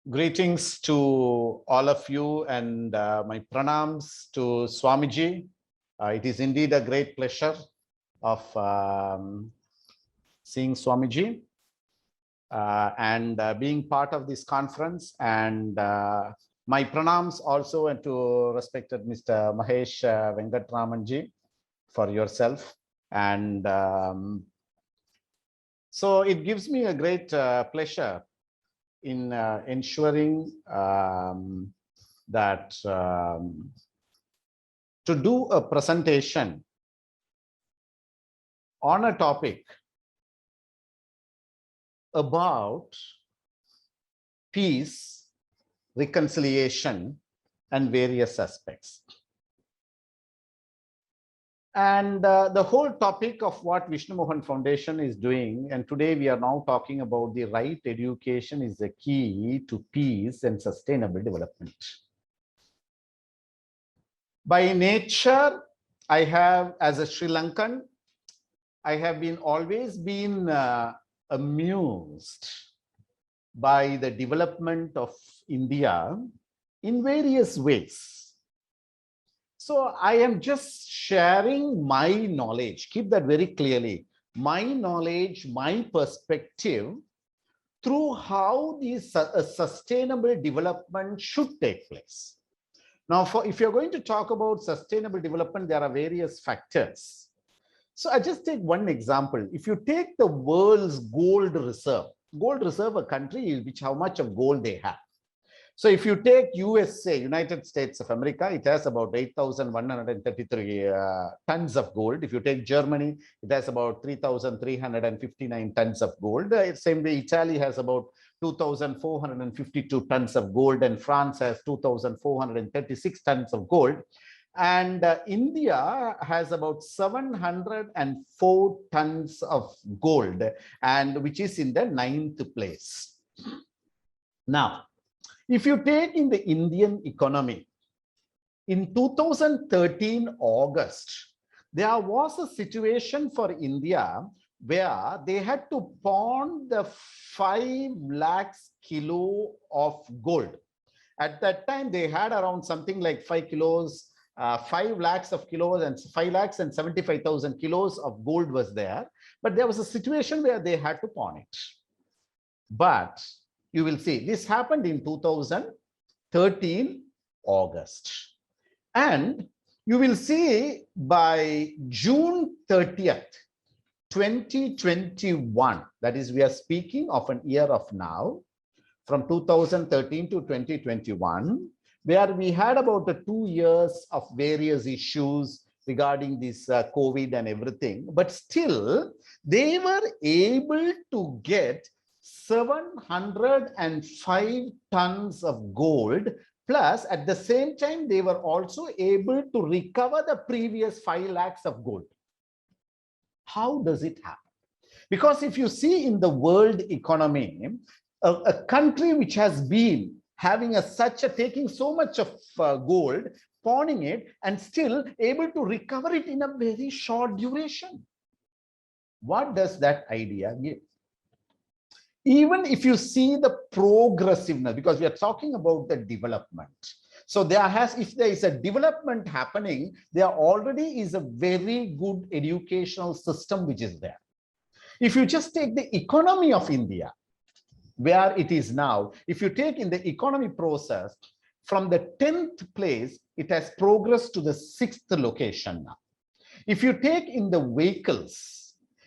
Greetings to all of you and my pranams to Swamiji. It is indeed a great pleasure of seeing Swamiji and being part of this conference. And my pranams also and to respected Mr. Mahesh Venkatramanji for yourself. And so it gives me a great pleasure in ensuring that to do a presentation on a topic about peace, reconciliation, and various aspects. And the whole topic of what Vishnu Mohan Foundation is doing, and today we are now talking about the right education is the key to peace and sustainable development. By nature, I have, as a Sri Lankan, I have always been amused by the development of India in various ways. So I am just sharing my knowledge, keep that very clearly, my knowledge, my perspective through how this sustainable development should take place. Now, if you're going to talk about sustainable development, there are various factors. So I just take one example. If you take the world's gold reserve, a country which how much of gold they have. So if you take USA, United States of America, it has about 8,133 tons of gold. If you take Germany, it has about 3,359 tons of gold. Same way, Italy has about 2,452 tons of gold, and France has 2,436 tons of gold. And India has about 704 tons of gold, and which is in the 9th place. Now, if you take in the Indian economy, in 2013 August, there was a situation for India where they had to pawn the 5 lakhs kilo of gold. At that time, they had around something like 5 kilos, 5 lakhs of kilos and 5 lakhs and 75,000 kilos of gold was there. But there was a situation where they had to pawn it. But you will see this happened in 2013 August. And you will see by June 30th, 2021, that is, we are speaking of an year of now, from 2013 to 2021, where we had about 2 years of various issues regarding this COVID and everything, but still they were able to get 705 tons of gold, plus at the same time they were also able to recover the previous 5 lakhs of gold. How does it happen? Because if you see in the world economy, a country which has been having taking so much of gold, pawning it, and still able to recover it in a very short duration. What does that idea give? Even if you see the progressiveness, because we are talking about the development. So if there is a development happening, there already is a very good educational system which is there. If you just take the economy of India, where it is now, if you take in the economy process, from the 10th place, it has progressed to the 6th location now. If you take in the vehicles,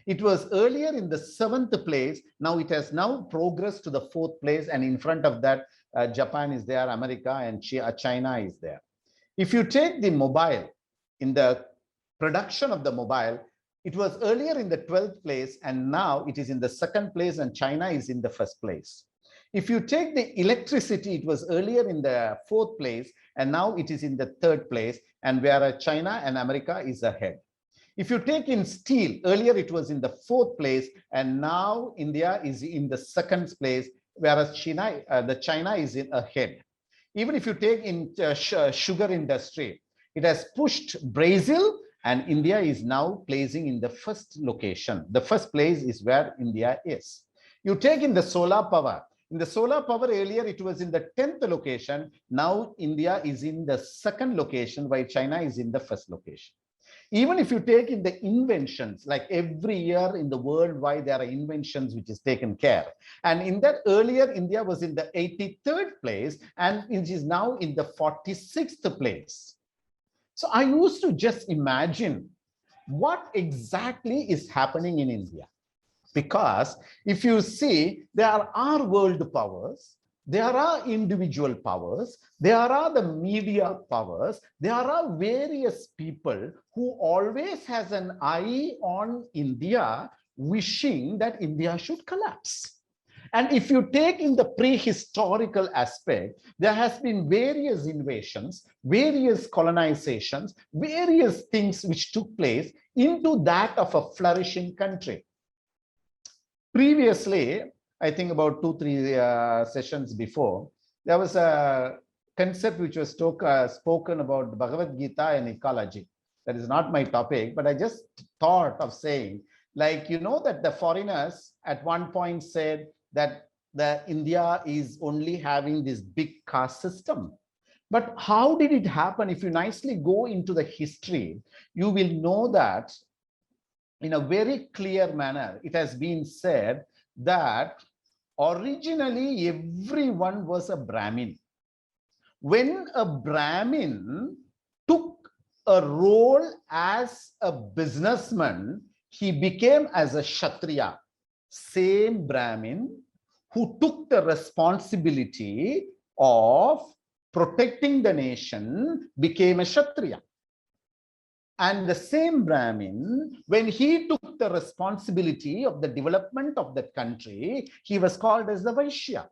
it was earlier in the 7th place. Now it has now progressed to the 4th place. And in front of that, Japan is there, America and China is there. If you take the mobile, in the production of the mobile, it was earlier in the 12th place. And now it is in the 2nd place and China is in the 1st place. If you take the electricity, it was earlier in the 4th place. And now it is in the 3rd place. And whereas China and America is ahead. If you take in steel, earlier it was in the 4th place, and now India is in the 2nd place, whereas China is ahead. Even if you take in sugar industry, it has pushed Brazil, and India is now placing in the 1st location. The 1st place is where India is. You take in the solar power, In the solar power earlier, it was in the 10th location. Now India is in the 2nd location, while China is in the 1st location. Even if you take in the inventions, like every year in the worldwide, there are inventions which is taken care. And in that earlier, India was in the 83rd place, and it is now in the 46th place. So I used to just imagine what exactly is happening in India. Because if you see, there are world powers, there are individual powers, there are the media powers, there are various people who always has an eye on India, wishing that India should collapse. And if you take in the prehistorical aspect, there has been various invasions, various colonizations, various things which took place into that of a flourishing country. Previously, I think about 2-3 sessions before, there was a concept which was spoken about Bhagavad Gita and ecology. That is not my topic, but I just thought of saying, like, you know, that the foreigners at one point said that India is only having this big caste system. But how did it happen? If you nicely go into the history, you will know that in a very clear manner, it has been said that originally everyone was a Brahmin. When a Brahmin took a role as a businessman, he became as a Kshatriya. Same Brahmin who took the responsibility of protecting the nation became a Kshatriya. And the same Brahmin, when he took the responsibility of the development of that country, he was called as the Vaishya.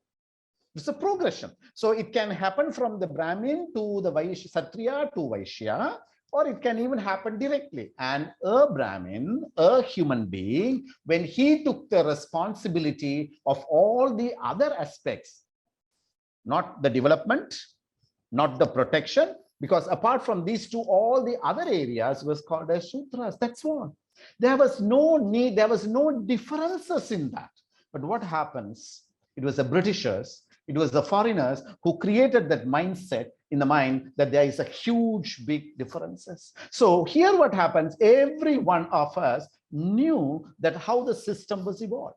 It's a progression. So it can happen from the Brahmin to the Vaishya, Kshatriya to Vaishya, or it can even happen directly. And a Brahmin, a human being, when he took the responsibility of all the other aspects, not the development, not the protection, because apart from these two, all the other areas was called as Sudras. That's what. There was no need, there was no differences in that. But what happens? It was the Britishers, it was the foreigners who created that mindset in the mind that there is a huge, big differences. So here what happens, every one of us knew that how the system was evolved.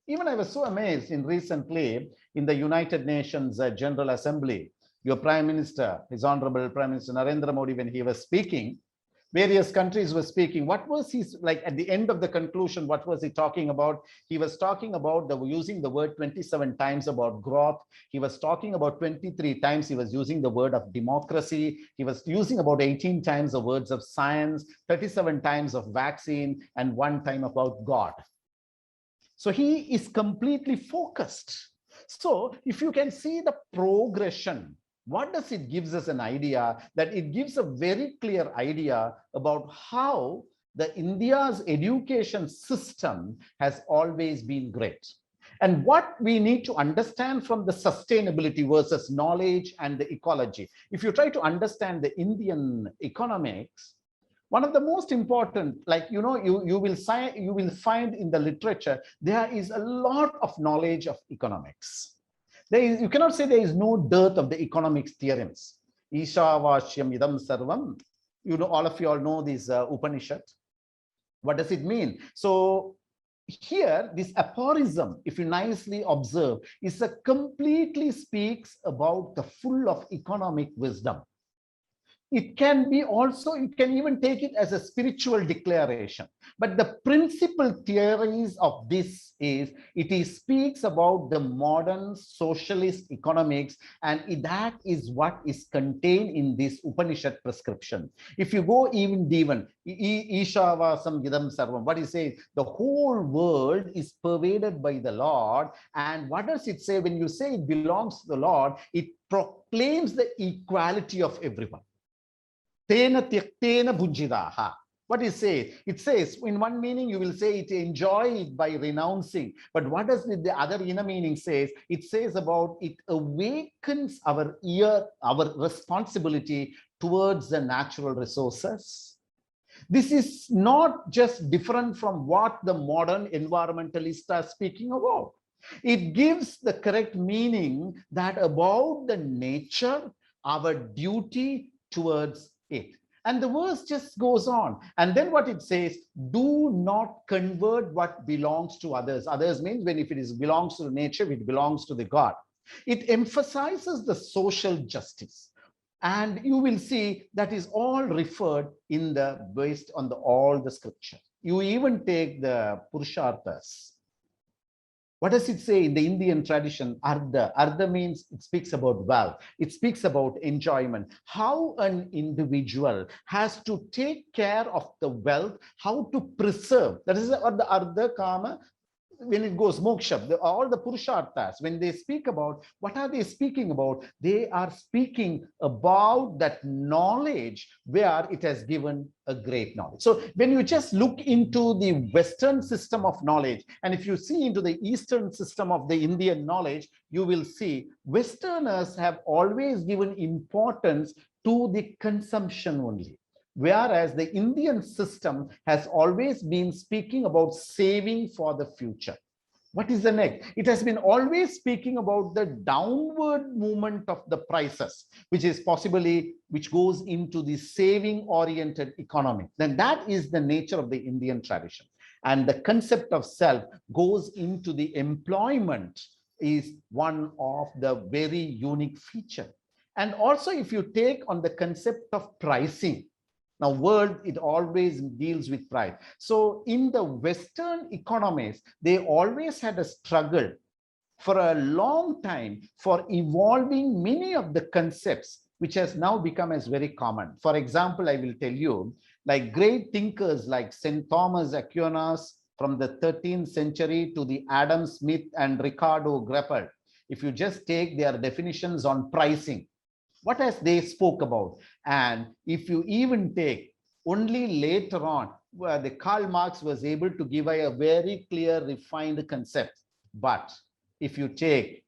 Even I was so amazed in recently in the United Nations General Assembly, your Prime Minister, His Honorable Prime Minister Narendra Modi, when he was speaking, various countries were speaking. What was he, like at the end of the conclusion, what was he talking about? He was talking about using the word 27 times about growth. He was talking about 23 times, he was using the word of democracy. He was using about 18 times the words of science, 37 times of vaccine, and 1 time about God. So he is completely focused. So if you can see the progression, what does it gives us an idea that it gives a very clear idea about how the India's education system has always been great. And what we need to understand from the sustainability versus knowledge and the ecology. If you try to understand the Indian economics, one of the most important, like, you know, you will find in the literature, there is a lot of knowledge of economics. You cannot say there is no dearth of the economics theorems. Ishavashyam idam sarvam. You know, all of you all know this Upanishad. What does it mean? So here, this aphorism, if you nicely observe, is a completely speaks about the full of economic wisdom. It can be also, you can even take it as a spiritual declaration. But the principal theories of this is, it speaks about the modern socialist economics, and that is what is contained in this Upanishad prescription. If you go even deeper, Ishavasam Yidam Sarvam, what it says, the whole world is pervaded by the Lord. And what does it say? When you say it belongs to the Lord, it proclaims the equality of everyone. What it says? It says, in one meaning, you will say it enjoy it by renouncing. But what does the other inner meaning says? It says about it awakens our responsibility towards the natural resources. This is not just different from what the modern environmentalists are speaking about. It gives the correct meaning that about the nature, our duty towards it. And the verse just goes on. And then what it says, do not convert what belongs to others. Others means when if it is belongs to nature, it belongs to the God. It emphasizes the social justice. And you will see that is all referred in the based on the all the scripture. You even take the Purusharthas. What does it say in the Indian tradition? Artha. Artha means it speaks about wealth. It speaks about enjoyment. How an individual has to take care of the wealth, how to preserve. That is the Artha, Kama. When it goes moksha, all the purusharthas, when they speak about, what are they speaking about? They are speaking about that knowledge where it has given a great knowledge. So when you just look into the Western system of knowledge, and if you see into the Eastern system of the Indian knowledge, you will see Westerners have always given importance to the consumption only. Whereas the Indian system has always been speaking about saving for the future. What is the next? It has been always speaking about the downward movement of the prices, which is possibly, which goes into the saving oriented economy. Then that is the nature of the Indian tradition. And the concept of self goes into the employment is one of the very unique feature. And also if you take on the concept of pricing, now, world, it always deals with price. So in the Western economies, they always had a struggle for a long time for evolving many of the concepts, which has now become as very common. For example, I will tell you, like great thinkers like St. Thomas Aquinas from the 13th century to the Adam Smith and Ricardo Greppel, if you just take their definitions on pricing, what has they spoke about? And if you even take only later on, where the Karl Marx was able to give a very clear, refined concept. But if you take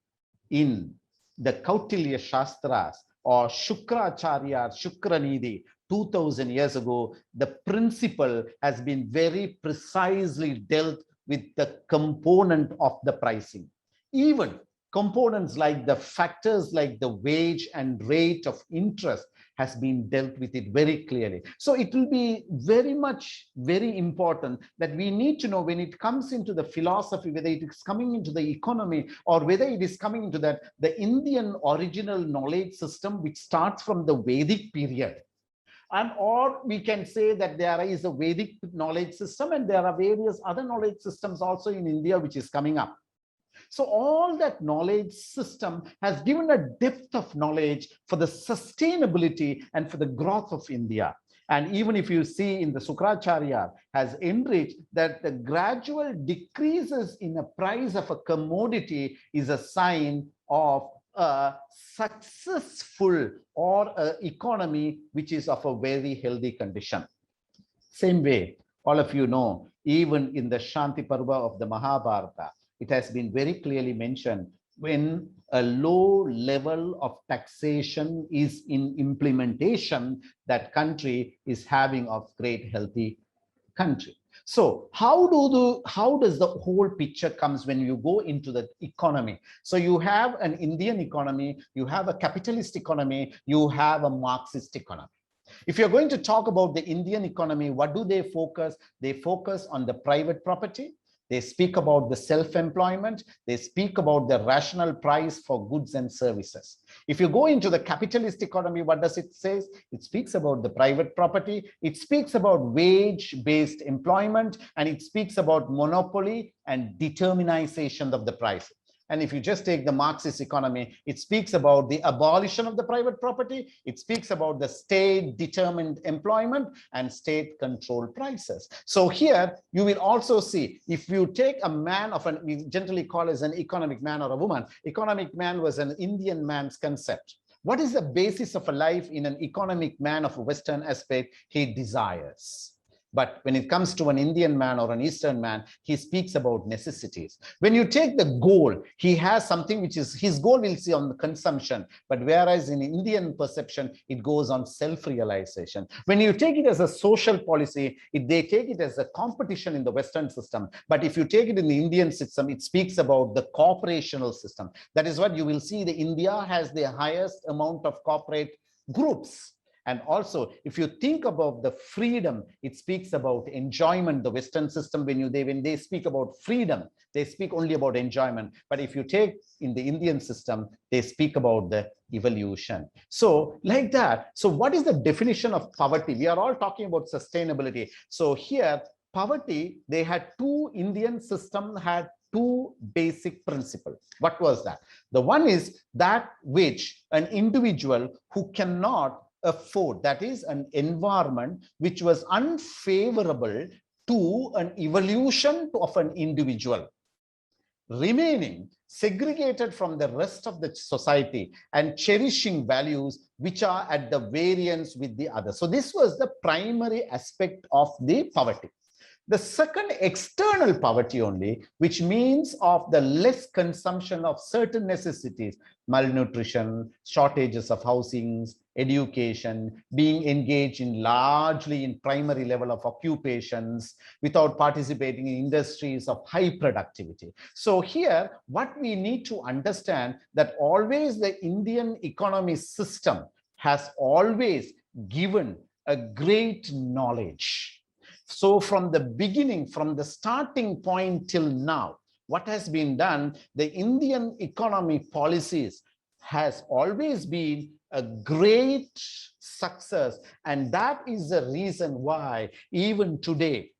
in the Kautilya Shastras or Shukracharya, Shukranidhi, 2000 years ago, the principle has been very precisely dealt with the component of the pricing. Even components like the factors like the wage and rate of interest has been dealt with it very clearly. So it will be very important that we need to know when it comes into the philosophy, whether it is coming into the economy or whether it is coming into that, the Indian original knowledge system, which starts from the Vedic period. And or we can say that there is a Vedic knowledge system and there are various other knowledge systems also in India, which is coming up. So all that knowledge system has given a depth of knowledge for the sustainability and for the growth of India. And even if you see in the Sukracharya has enriched that the gradual decreases in the price of a commodity is a sign of a successful or an economy which is of a very healthy condition. Same way, all of you know, even in the Shanti Parva of the Mahabharata, it has been very clearly mentioned when a low level of taxation is in implementation, that country is having a great healthy country. So how does the whole picture comes when you go into the economy? So you have an Indian economy, you have a capitalist economy, you have a Marxist economy. If you're going to talk about the Indian economy, what do they focus? They focus on the private property. They speak about the self-employment. They speak about the rational price for goods and services. If you go into the capitalist economy, what does it say? It speaks about the private property. It speaks about wage-based employment, and it speaks about monopoly and determinization of the price. And if you just take the Marxist economy, it speaks about the abolition of the private property. It speaks about the state-determined employment and state-controlled prices. So here you will also see, if you take a man of an, we generally call as an economic man or a woman, economic man was an Indian man's concept. What is the basis of a life in an economic man of a Western aspect? He desires. But when it comes to an Indian man or an Eastern man, he speaks about necessities. When you take the goal, he has something which is his goal will see on the consumption. But whereas in Indian perception, it goes on self-realization. When you take it as a social policy, they take it as a competition in the Western system. But if you take it in the Indian system, it speaks about the corporational system. That is what you will see. India has the highest amount of corporate groups. And also, if you think about the freedom, it speaks about enjoyment. The Western system, when they speak about freedom, they speak only about enjoyment. But if you take in the Indian system, they speak about the evolution. So like that. So what is the definition of poverty? We are all talking about sustainability. So here, poverty, they had Indian system had two basic principles. What was that? The one is that which an individual who cannot afford, that is an environment which was unfavorable to an evolution of an individual, remaining segregated from the rest of the society and cherishing values which are at the variance with the others. So this was the primary aspect of the poverty. The second, external poverty only, which means of the less consumption of certain necessities, malnutrition, shortages of housings, education, being engaged in largely in primary level of occupations without participating in industries of high productivity. So here, what we need to understand that always the Indian economy system has always given a great knowledge. So from the beginning, from the starting point till now, what has been done, the Indian economy policies has always been a great success. And that is the reason why even today,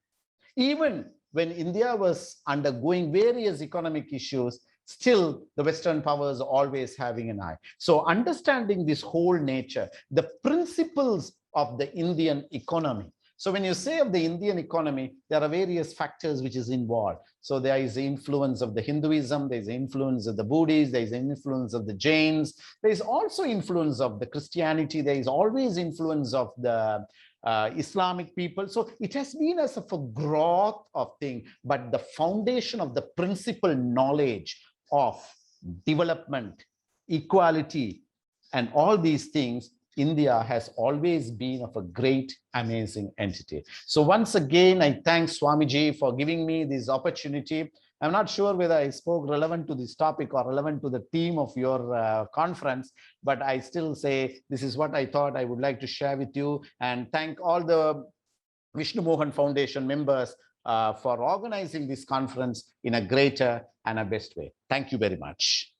even when India was undergoing various economic issues, still the Western powers are always having an eye. So understanding this whole nature, the principles of the Indian economy. So when you say of the Indian economy, there are various factors which is involved. So there is the influence of the Hinduism, there is the influence of the Buddhists, there is the influence of the Jains, there is also influence of the Christianity, there is always influence of the Islamic people. So it has been as of a growth of thing, but the foundation of the principal knowledge of development, equality, and all these things, India has always been of a great, amazing entity. So once again, I thank Swamiji for giving me this opportunity. I'm not sure whether I spoke relevant to this topic or relevant to the theme of your conference, but I still say this is what I thought I would like to share with you, and thank all the Vishnu Mohan Foundation members for organizing this conference in a greater and a best way. Thank you very much.